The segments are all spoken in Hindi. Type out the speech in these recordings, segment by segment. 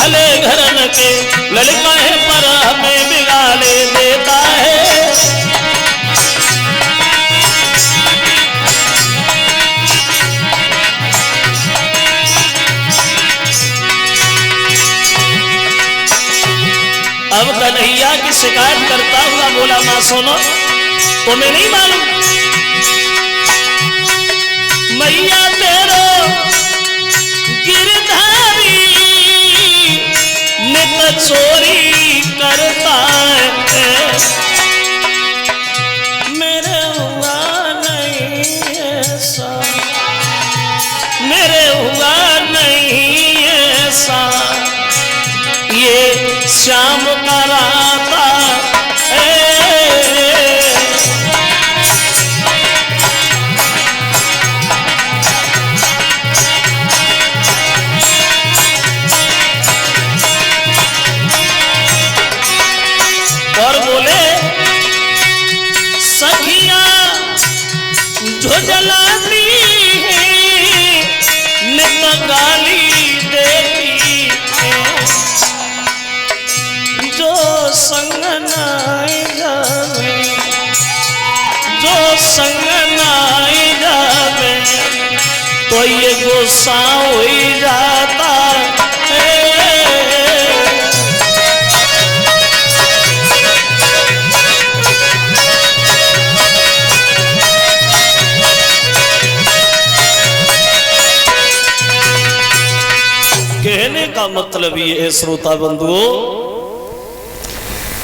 भले घरन के लड़का है पर हमें बिगाड़े देता है। अब कन्हैया की शिकायत करता हुआ बोला मां सुनो, तुम्हें नहीं मालूम मैया तेरो गिरधारी नित चोरी करता है। मेरे हुआ नहीं ऐसा, मेरे हुआ नहीं ऐसा, ये श्याम कराता है। और बोले सखियां जो जलाती है नित गाली देती है, जो संग नाई जावे, जो संग नाई जावे तो ये गुस्सा हो जाता है। कहने का मतलब ये है श्रोता बंधुओं,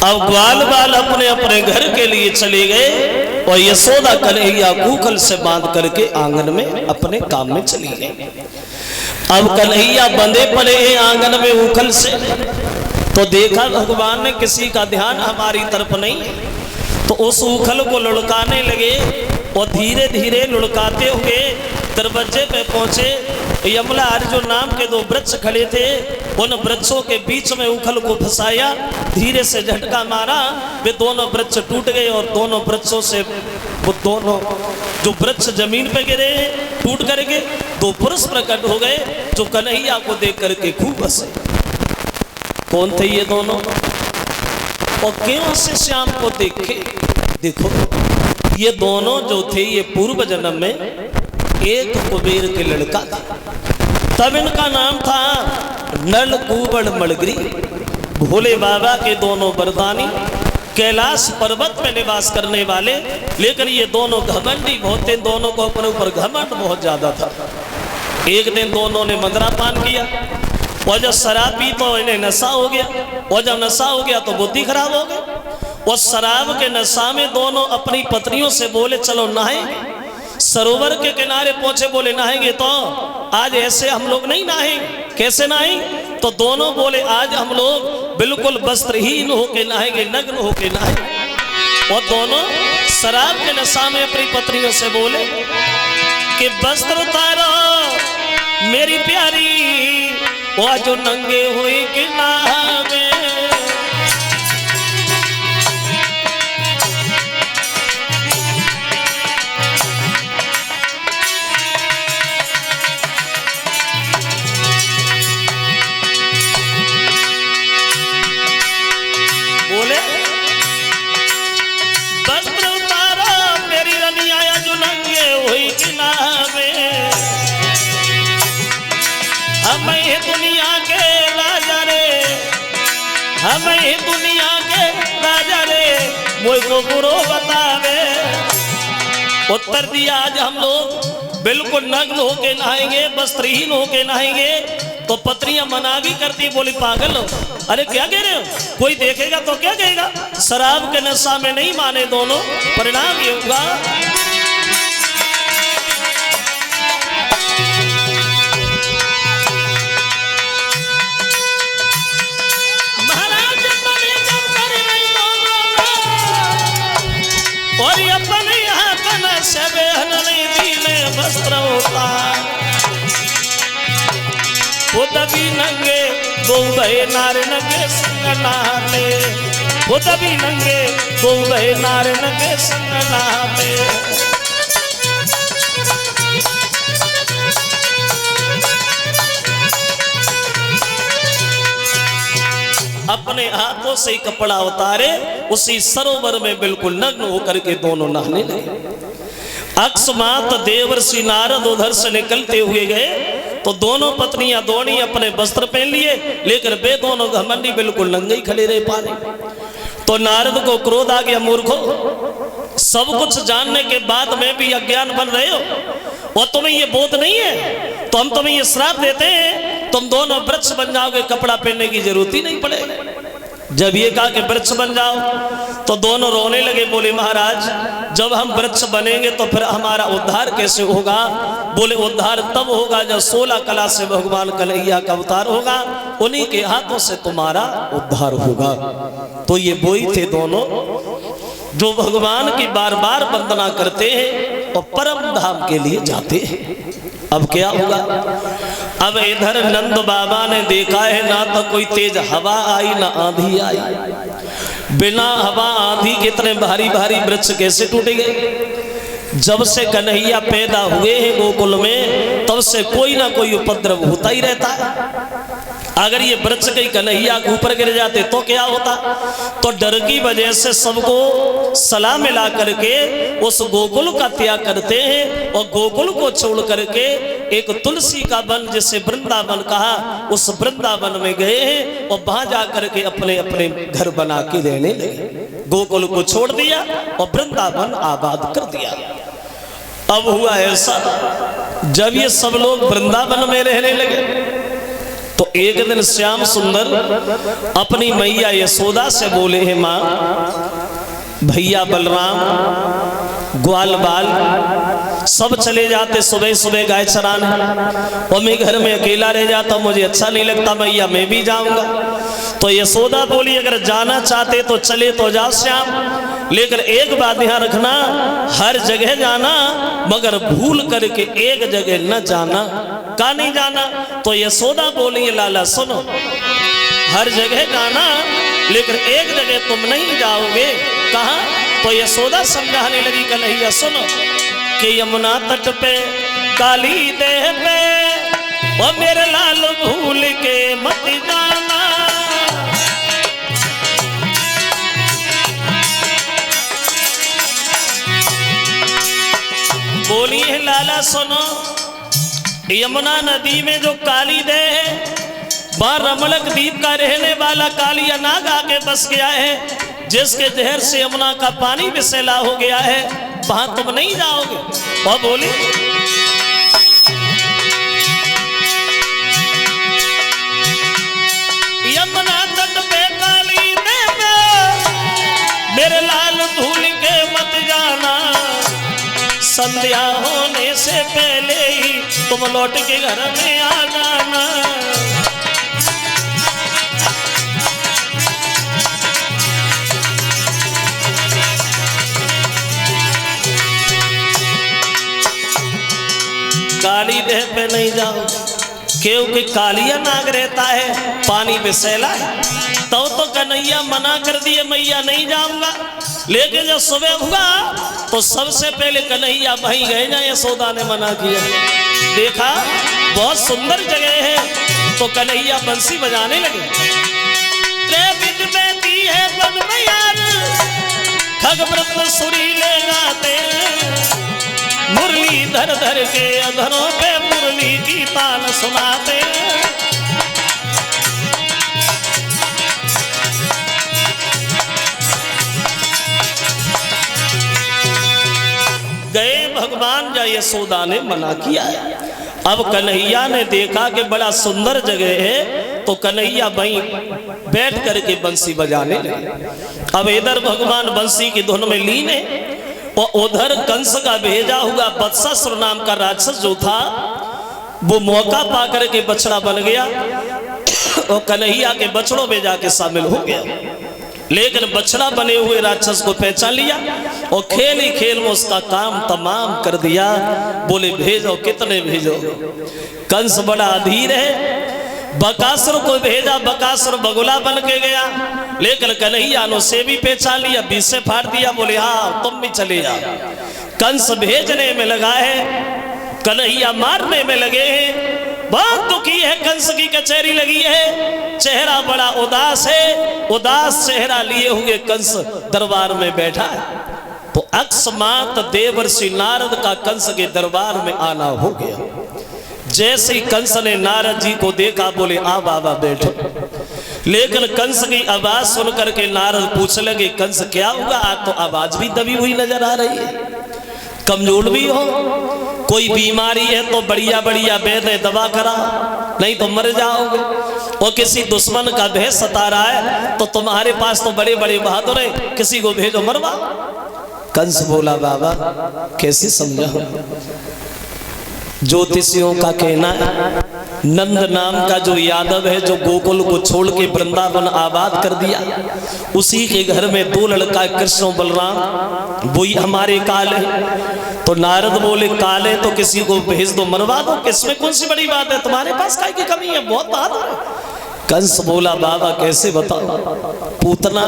अब ग्वाल बाल अपने अपने घर के लिए चले गए और यशोदा कन्हैया कूखल से बांध करके आंगन में अपने काम में चली गई। अब कन्हैया बंधे पड़े हैं आंगन में उखल से, तो देखा भगवान ने किसी का ध्यान हमारी तरफ नहीं, तो उस उखल को लुढ़काने लगे और धीरे धीरे लुढ़काते हुए दरवाजे पे पहुंचे। यमला अर्जुन नाम के दो वृक्ष खड़े थे, उन वृक्षों के बीच में उखल को फंसाया, धीरे से झटका मारा, वे दोनों वृक्ष टूट गए और दोनों वृक्षों से वो दोनों जो वृक्ष जमीन पे गिरे टूट करके दो पुरुष प्रकट हो गए, जो कन्हैया को देख करके खूब हंसे। कौन थे ये दोनों और क्यों से श्याम को देखे? देखो ये दोनों जो थे ये पूर्व जन्म में एक कुबेर के लड़का था, तब इनका नाम था नल कुबड़ मलगरी। भोले बाबा के दोनों वरदानी, कैलाश पर्वत में निवास करने वाले, लेकिन ये दोनों घमंडी बहुत थे, दोनों को अपने ऊपर घमंड बहुत ज्यादा था। एक दिन दोनों ने मदरा पान किया और जब शराब पी तो इन्हें नशा हो गया, और जब नशा हो गया तो बुद्धि खराब हो गई। और शराब के नशा में दोनों अपनी पत्नियों से बोले चलो नहाए। सरोवर के किनारे पहुंचे, बोले नहाएंगे तो आज ऐसे हम लोग नहीं नहाएंगे। कैसे नहाएंगे? तो दोनों बोले आज हम लोग बिल्कुल वस्त्रहीन होके नहाएंगे, नग्न होके नहाएंगे। और दोनों शराब के नशा में अपनी पत्नियों से बोले कि वस्त्र उतारो मेरी प्यारी, वो जो नंगे हुए कि नहावे। बोले वस्त्र उतारो मेरी रनिया जो नंगे हुई कि नहावे। हमें दुनिया के राजा रे, हमें दुनिया के राजा रे, मुझको बुरो बतावे। उत्तर दिया आज हम लोग बिल्कुल नग्न होके नहाएंगे, वस्त्रहीन होके नहाएंगे। तो पत्नियां मना भी करती, बोली पागल हो, अरे क्या कह रहे हो, कोई देखेगा तो क्या कहेगा। शराब के नशा में नहीं माने दोनों, परिणाम ये होगा। और अपने यहाँ कन से बेहन नहीं दिले वस्त्र होता, वो तभी नंगे दो भय नार नंगे संग नहाते, वो तभी नंगे दो भय नार नंगे संग नहाते। अपने हाथों से कपड़ा उतारे, उसी सरोवर में बिल्कुल नग्न होकर के दोनों नहाने लगे। अकस्मात देवर्षि नारद उधर से निकलते हुए गए तो दोनों पत्नियां दोनी अपने वस्त्र पहन लिए, लेकिन वे दोनों घमंडी बिल्कुल नंगे ही खड़े रह पाए। तो नारद को क्रोध आ गया, मूर्खो, सब कुछ जानने के बाद में भी अज्ञान बन रहे हो और तुम्हें ये बोध नहीं है, तो हम तुम्हें ये श्राप देते हैं, तुम दोनों वृक्ष बन जाओगे, कपड़ा पहनने की जरूरत ही नहीं पड़ेगी। जब ये कहा कि वृक्ष बन जाओ तो दोनों रोने लगे, बोले महाराज जब हम वृक्ष बनेंगे तो फिर हमारा उद्धार कैसे होगा? बोले उद्धार तब होगा जब 16 कला से भगवान कन्हैया का अवतार होगा, उन्हीं के हाथों से तुम्हारा उद्धार होगा। तो ये वही थे दोनों जो भगवान की बार बार वंदना करते हैं और परम धाम के लिए जाते हैं। अब क्या होगा? अब इधर नंद बाबा ने देखा है ना तो कोई तेज हवा आई ना आंधी आई, बिना हवा आंधी कितने भारी भारी वृक्ष कैसे टूटे गए। जब से कन्हैया पैदा हुए हैं गोकुल में तब से कोई ना कोई उपद्रव होता ही रहता है। अगर ये वृक्ष कहीं कन्हैया के ऊपर गिर जाते तो क्या होता? तो डर की वजह से सबको सलाह मिला करके उस गोकुल का त्याग करते हैं और गोकुल को छोड़ करके एक तुलसी का वन जिसे वृंदावन कहा, उस वृंदावन में गए हैं और वहां जाकर के अपने अपने घर बना के रहने लगे। गोकुल को छोड़ दिया और वृंदावन आबाद कर दिया। अब हुआ ऐसा, जब ये सब लोग वृंदावन में रहने लगे तो एक दिन श्याम सुंदर अपनी मैया यशोदा से बोले हैं, माँ भैया बलराम ग्वाल बाल सब चले जाते सुबह सुबह गाय चराने और मैं घर में अकेला रह जाता, मुझे अच्छा नहीं लगता, मैया मैं भी जाऊंगा। तो यशोदा बोली अगर जाना चाहते तो चले तो जाओ श्याम, लेकिन एक बात ध्यान रखना, हर जगह जाना मगर भूल करके एक जगह न जाना। का नहीं जाना? तो यशोदा बोली लाला सुनो, हर जगह जाना लेकिन एक जगह तुम नहीं जाओगे। कहा? तो यशोदा समझाने लगी, कन्हैया सुनो कि यमुना तट पे काली देह पे और मेरे लाल भूल के मत जाना। बोली है लाला सुनो, यमुना नदी में जो काली देह है वहां रमणक द्वीप का रहने वाला कालिया नाग आके बस गया है, जिसके जहर से यमुना का पानी विषैला हो गया है, वहां तुम नहीं जाओगे। और बोली यमुना तट पे काली देव मेरे लाल भूल के मत जाना, संध्या होने से पहले ही तुम लौट के घर में आ जाना। काली देह पे नहीं जाओ क्योंकि कालिया नाग रहता है, पानी विषैला है। तो कन्हैया मना कर दिए, मैया नहीं जाऊंगा। लेकिन जब सुबह हुआ तो सबसे पहले कन्हैया वहीं गए ना, यशोदा ने मना किया। देखा बहुत सुंदर जगह है तो कन्हैया बंसी बजाने लगे। है वन में यार खगव्रत सुरीले गाते, मुरली धर धर के अधरों पे मुरली की तान सुनाते। गए भगवान, या यशोदा ने मना किया है। अब कन्हैया ने देखा कि बड़ा सुंदर जगह है तो कन्हैया वहीं बैठ करके बंसी बजाने लगे। अब इधर भगवान बंसी की धुन में लीन है और उधर कंस का भेजा हुआ वत्सासुर नाम का राक्षस जो था वो मौका पा करके बछड़ा बन गया और कन्हैया के बछड़ों में जाके शामिल हो गया। लेकिन बछड़ा बने हुए राक्षस को पहचान लिया और खेल ही खेल में उसका काम तमाम कर दिया। बोले भेजो, कितने भेजो। कंस बड़ा अधीर है, बकासुर को भेजा, बकासुर बगुला बन के गया। लेकिन कन्हैया ने उसे भी पहचान लिया, बीच से फाड़ दिया। बोले हाँ तुम भी चले जाओ। कंस भेजने में लगा है, कन्हैया मारने में लगे हैं। बहुत दुखी है, कंस की कचहरी लगी है, चेहरा बड़ा उदास है। उदास चेहरा लिए हुए कंस दरबार में बैठा है। तो अकस्मात देवर्षि नारद का कंस के दरबार में आना हो गया। जैसे ही कंस ने नारद जी को देखा, बोले आ बाबा बैठो। लेकिन कंस की आवाज सुनकर के नारद पूछने लगे, कंस क्या हुआ? आज तो आवाज भी दबी हुई नजर आ रही है, कमजोर भी हो, कोई बीमारी है तो बढ़िया बढ़िया वैद्य दवा करा, नहीं तो मर जाओगे। और किसी दुश्मन का भय सता रहा है तो तुम्हारे पास तो बड़े बड़े बहादुर हैं, किसी को भेजो मरवा। कंस बोला बाबा कैसे समझा? ज्योतिषियों का कहना है नंद नाम का जो यादव है, जो गोकुल को छोड़ के वृंदावन आबाद कर दिया, उसी के घर में दो लड़का कृष्ण बलराम, वही हमारे काल है। तो नारद बोले काले तो किसी को भेज दो, मरवा दो, किसमें कौन सी बड़ी बात है, तुम्हारे पास काय की कमी है, बहुत बहादुर है। कंस बोला बाबा कैसे बताओ? पूतना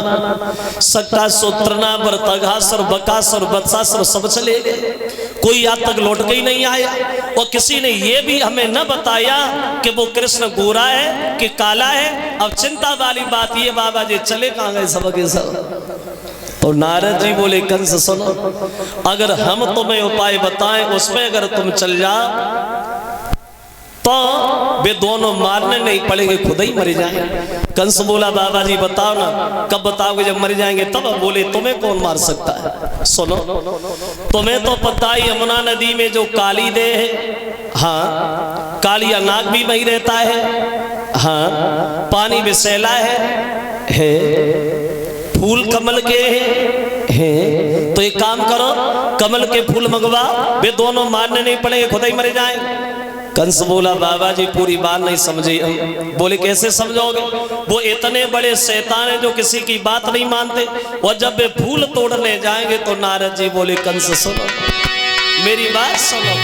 सक्का सोत्रना बरतघासुर बकासुर बत्सासुर सब चले गए, कोई आज तक लौट के ही नहीं आया। और किसी ने ये भी हमें न बताया कि वो कृष्ण गोरा है कि काला है। अब चिंता वाली बात ये बाबा जी चले कहाँ गए सब के सब? तो नारद जी बोले कंस सुनो, अगर हम तुम्हें उपाय बताएं उसमें अगर तुम चल जाओ तो वे दोनों मारने नहीं पड़ेंगे, खुद ही मर जाएंगे। कंस बोला बाबा जी बताओ ना, कब बताओगे? जब मर जाएंगे तब। बोले तुम्हें कौन मार सकता है? सुनो, तुम्हें तो पता ही यमुना नदी में जो काली दे है, हाँ कालिया नाग भी वही रहता है, हाँ पानी विषैला है, फूल कमल के हैं। तो एक काम करो, कमल के फूल मंगवा, वे दोनों मारने नहीं पड़ेंगे, खुद ही मर जाएंगे। कंस बोला बाबा जी पूरी बात नहीं समझे। बोले कैसे समझोगे? वो इतने बड़े शैतान है जो किसी की बात नहीं मानते, और जब वे फूल तोड़ने जाएंगे तो नारद जी बोले कंस सुनो, मेरी बात सुनो,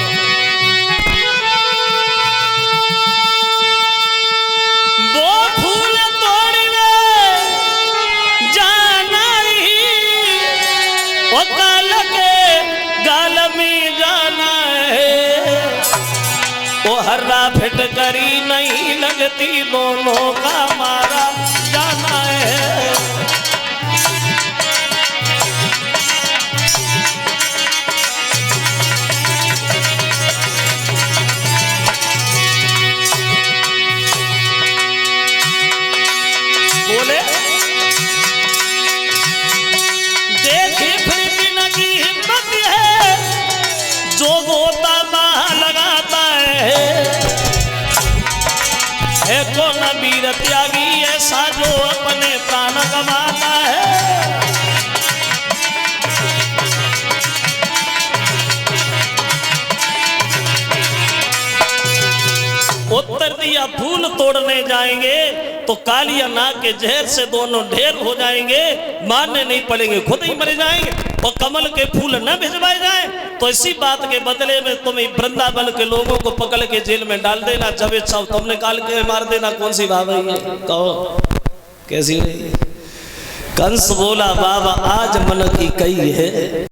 वो फूल तोड़ने जाना ही वो काल के गाल में जाना है, वो हर्रा फिटकरी नहीं लगती, दोनों का मारा जाना है। बोले देखी फिर भी न की हिम्मत है, जो गोता बाह लगाता है कौन वीर त्यागी ऐसा जो अपने प्राण गंवाता है। उत्तर दिया फूल तोड़ने जाएंगे तो कालिया नाग के जहर से दोनों ढेर हो जाएंगे, मारने नहीं पड़ेंगे, खुद ही मर जाएंगे। और कमल के फूल न भिजवाए जाए तो इसी बात के बदले में तुम वृंदावन के लोगों को पकड़ के जेल में डाल देना, जब इच्छा तुम निकाल के मार देना। कौन सी बात है कहो, कैसी रही? कंस बोला बाबा आज मन की कही है।